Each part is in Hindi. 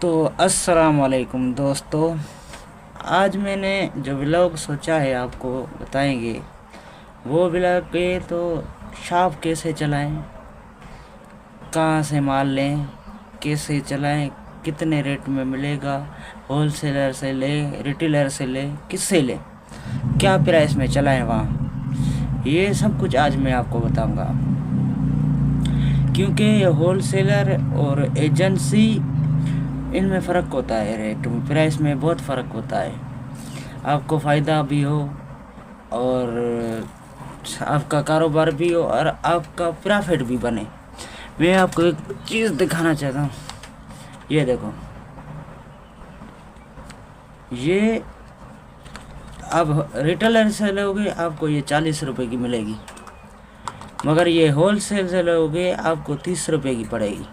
तो अस्सलाम वालेकुम दोस्तों। आज मैंने जो व्लॉग सोचा है आपको बताएंगे। वो व्लॉग पे तो शॉप कैसे चलाएं, कहाँ से माल लें, कैसे चलाएं, कितने रेट में मिलेगा, होलसेलर से लें, रिटेलर से लें, किससे लें, क्या प्राइस में चलाएं वहाँ, ये सब कुछ आज मैं आपको बताऊंगा। क्योंकि होलसेलर और एजेंसी, इनमें फ़र्क होता है, रेट में प्राइस में बहुत फ़र्क होता है। आपको फ़ायदा भी हो और आपका कारोबार भी हो और आपका प्रॉफिट भी बने। मैं आपको एक चीज़ दिखाना चाहता हूँ। ये देखो, ये अब रिटेलर से लोगे आपको ये 40 रुपए की मिलेगी, मगर ये होलसेल से लोगे आपको 30 रुपए की पड़ेगी,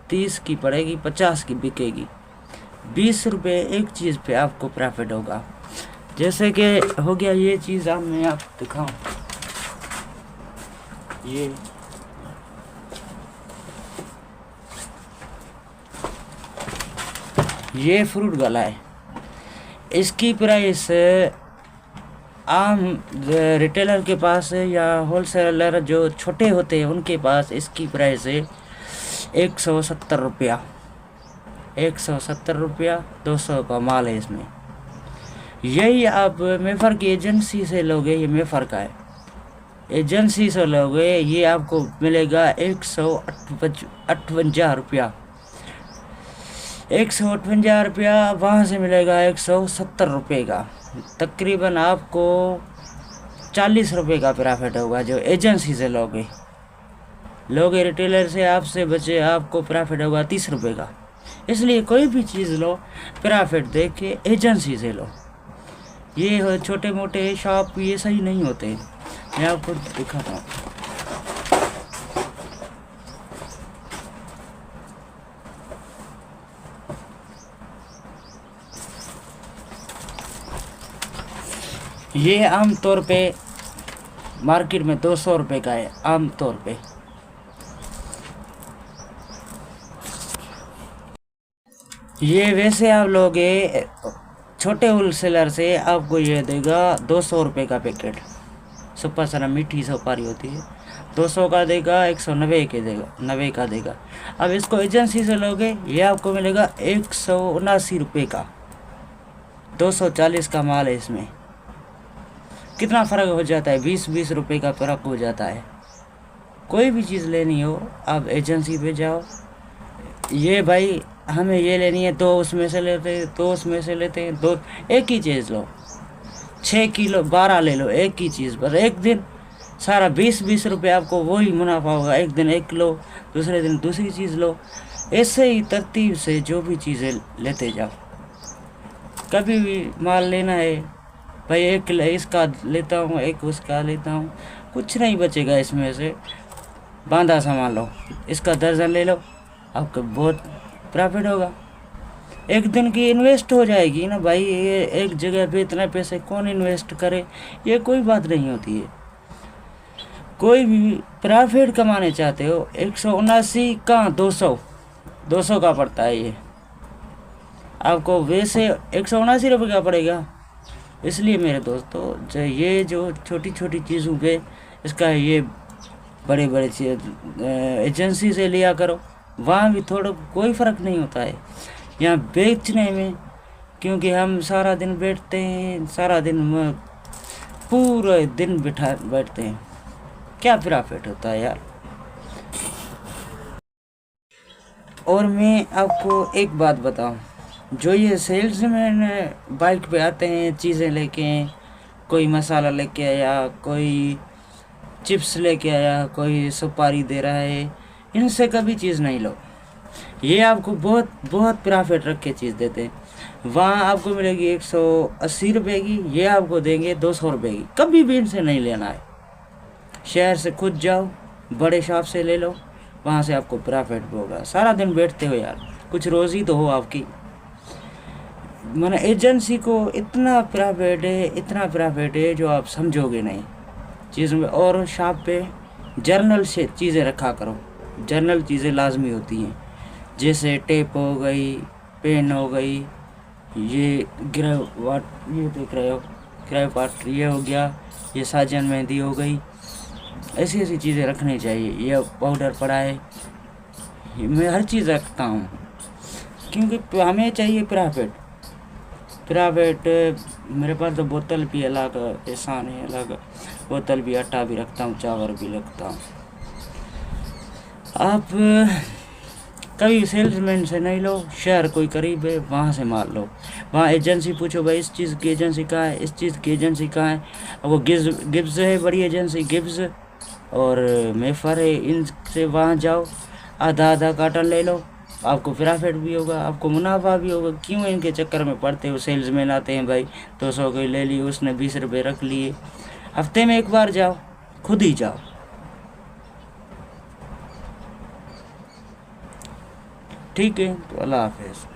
30 की पड़ेगी, 50 की बिकेगी। 20 रुपये एक चीज़ पे आपको प्रॉफिट होगा। जैसे कि हो गया ये चीज़, अब मैं आपको दिखाऊं। ये फ्रूट गला है। इसकी प्राइस आम रिटेलर के पास है या होलसेलर जो छोटे होते हैं उनके पास इसकी प्राइस है 170 रुपया। 170 रुपया 200 का माल है इसमें। यही आप मेफर की एजेंसी से लोगे, ये मेफर का है, एजेंसी से लोगे ये आपको मिलेगा 158 रुपया। 158 रुपया वहाँ से मिलेगा 170 रुपये का। तकरीबन आपको 40 रुपये का प्रॉफिट होगा जो एजेंसी से लोगे। रिटेलर से आपसे बचे आपको प्रॉफिट होगा 30 रुपये का। इसलिए कोई भी चीज़ लो, प्रॉफिट देख के एजेंसी से लो। ये छोटे मोटे शॉप ये सही नहीं होते। मैं आपको दिखाता हूँ। ये आम तौर पे मार्केट में 200 रुपये का है आम तौर पे। ये वैसे आप लोगे छोटे होलसेलर से आपको ये देगा 200 रुपये का पैकेट। सुपर सना मीठी सुपारी होती है, 200 का देगा, 190 के देगा, 90 का देगा। अब इसको एजेंसी से लोगे ये आपको मिलेगा 179 रुपये का। 240 का माल है इसमें। कितना फ़र्क हो जाता है, 20-20 रुपये का फ़र्क हो जाता है। कोई भी चीज़ लेनी हो आप एजेंसी पे जाओ। ये भाई हमें ये लेनी है, तो उसमें से लेते हैं, तो उसमें से लेते हैं, दो एक ही चीज़ लो, 6 किलो 12 ले लो एक ही चीज़ पर। एक दिन सारा 20-20 रुपये आपको वही मुनाफा होगा। एक दिन एक लो, दूसरे दिन दूसरी चीज़ लो। ऐसे ही तरतीब से जो भी चीज़ें लेते जाओ। कभी भी माल लेना है भाई, एक इसका लेता हूँ, एक उसका लेता हूँ, कुछ नहीं बचेगा इसमें से। बांधा सामान लो, इसका दर्जन ले लो, आपको बहुत प्रॉफिट होगा। एक दिन की इन्वेस्ट हो जाएगी ना भाई। ये एक जगह पे इतना पैसे कौन इन्वेस्ट करे, ये कोई बात नहीं होती है। कोई भी प्रॉफिट कमाने चाहते हो, 179 का 200 का पड़ता है ये आपको। वैसे 179 रुपये का पड़ेगा। इसलिए मेरे दोस्तों, ये जो छोटी छोटी चीज़ों पे इसका ये बड़े बड़े एजेंसी से लिया करो। वहाँ भी थोड़ा कोई फ़र्क नहीं होता है यहाँ बेचने में, क्योंकि हम सारा दिन बैठते हैं, सारा दिन पूरे दिन बैठते हैं। क्या प्रॉफिट होता है यार। और मैं आपको एक बात बताऊं, जो ये सेल्समैन बाइक पे आते हैं चीज़ें लेके, कोई मसाला लेके आया, कोई चिप्स लेके आया, कोई सुपारी दे रहा है, इनसे कभी चीज़ नहीं लो। ये आपको बहुत बहुत प्रॉफिट रख के चीज़ देते हैं। वहाँ आपको मिलेगी 180 रुपये की, ये आपको देंगे 200 रुपये की। कभी भी इनसे नहीं लेना है। शहर से खुद जाओ, बड़े शॉप से ले लो, वहाँ से आपको प्रॉफिट होगा। सारा दिन बैठते हो यार, कुछ रोज़ी तो हो आपकी। मैंने एजेंसी को इतना प्रॉफिट है, इतना प्रॉफिट है जो आप समझोगे नहीं चीज़ में। और शॉप पे जर्नल से चीज़ें रखा करो। जर्नल चीज़ें लाजमी होती हैं, जैसे टेप हो गई, पेन हो गई, ये ये देख रहे हो ग्रेव वाटर ये हो गया, ये साजन मेहंदी हो गई। ऐसी ऐसी चीज़ें रखनी चाहिए। ये पाउडर पड़ा है, मैं हर चीज़ रखता हूँ क्योंकि हमें चाहिए प्राइवेट। मेरे पास तो बोतल भी अलग, एहसान है अलग, बोतल भी, आटा भी रखता हूँ, चावल भी रखता हूँ। आप कभी सेल्समैन से नहीं लो, शहर कोई करीब है वहाँ से मार लो, वहाँ एजेंसी पूछो भाई इस चीज़ की एजेंसी कहाँ है, इस चीज़ की एजेंसी कहाँ है। वो गिब्स है बड़ी एजेंसी, गिब्स और मेफर है, इनसे वहाँ जाओ, आधा आधा कार्टन ले लो, आपको प्रॉफिट भी होगा, आपको मुनाफा भी होगा। क्यों इनके चक्कर में पड़ते हो? सेल्समैन आते हैं भाई 200 की ले ली, उसने 20 रुपये रख लिए। हफ्ते में एक बार जाओ, खुद ही जाओ। ठीक है, तो अल्लाह हाफिज़।